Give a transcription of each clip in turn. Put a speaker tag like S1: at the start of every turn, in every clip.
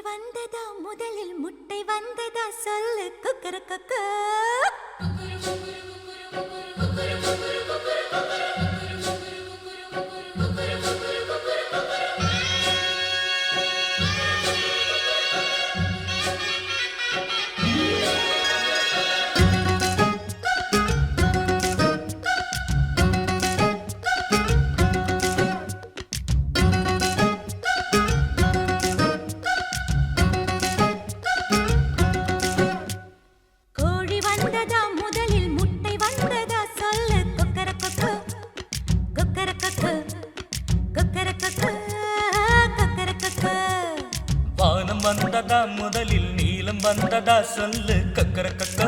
S1: வந்ததா முதலில் முட்டை வந்ததா சொல்லு குக்கரக்கக்கு
S2: வந்ததா முதலில் நீலம் வந்ததா சொல்லு கக்கரக்கக்க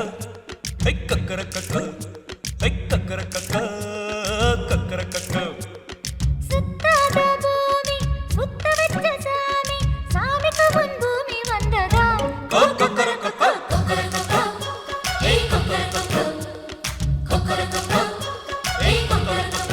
S2: ஹை கக்கரக்கக்க ஹை கக்கரக்கக்க கக்கரக்கக்க
S1: சுத்தாத பூமி சுத்த வெச்ச சாமி சாமிக்கு முன் பூமி வந்ததா
S2: கக்கரக்கக்க கக்கரக்கக்க ஹை கக்கரக்கக்க கக்கரக்கக்க ஹை கக்கரக்கக்க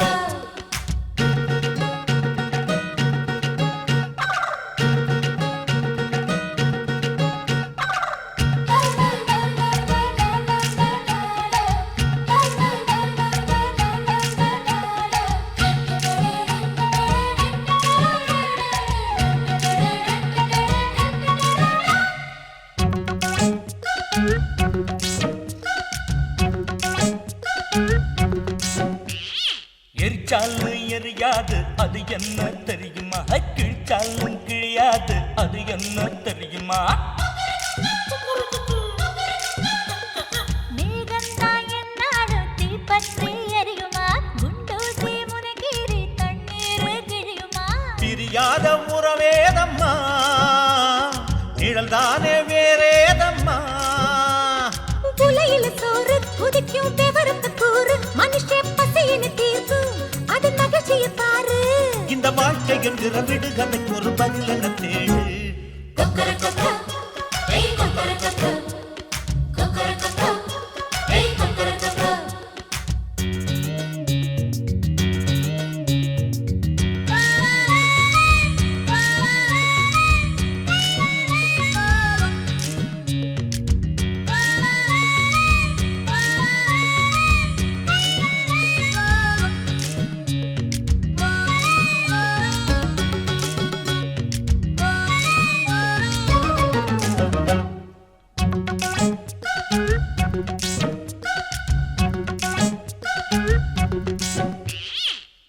S2: எரிச்சாலும் எரியாது அது என்ன தெரியுமா கிழிச்சாலும் கிழியாது அது என்ன தெரியுமா
S1: மேகந்தா என்னாலும் தீப்பற்றி எரியுமா குண்டூசி முனகீரி தண்ணீர் கிழியுமா
S2: பிரியாத உறவேதம்மா நிழல்தானே வேறேதம்மா
S1: புலையில சோறு குதிக்கும் பெவரத்து கூறு மனுஷ பசியின தீர்ப்பு அது நகைச்சிய பாரு
S2: இந்த வாழ்க்கை என்கிற விடுகதைக்கு ஒரு பதில் என தேடு
S1: கொக்கரக்கக்க ஏய் கொக்கரக்கக்க கொக்கரக்கக்க ஏய் கொக்கரக்கக்க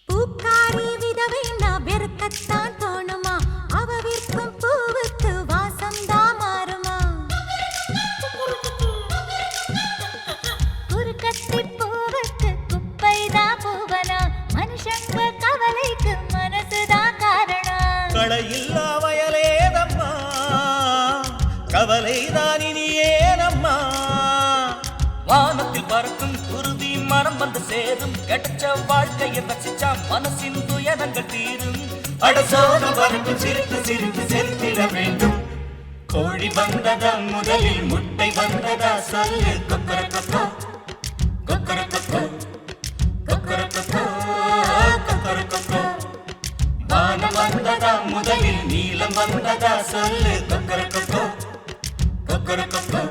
S1: பூக்காரி விதவை நான் வெறுக்கத்தான் தோணுமா அவ விற்கும் பூவுக்கு வாசம்தான் மாறுமா குறுக்கத்தி பூவுக்கு குப்பைதான் பூவனா மனுஷங்க கவலைக்கு மனசுதான் காரணம்
S2: களையில்லா வயலேதம்மா கவலைதான் இனி ஏனம்மா வானத்தில் பறக்கும் குருவி மனம் வந்து சேரும் கிடைச்ச வாழ்க்கையை ரசிச்சா மனசின் துயரங்கள் தீரும் அடசோன பறக்கும் சிரித்து சிரித்து செலுத்திட வேண்டும் கோழி வந்ததா முதலில் முட்டை வந்ததா சொல்லு கொக்கரக்கக்கோ கொக்கரக்கக்கோ கொக்கரக்கக்கோ கொக்கரக்கக்கோ வானம் வந்ததா முதலில் நீலம் வந்ததா சொல்லு கொக்கரக்கக்கோ கொக்கரக்கக்கோ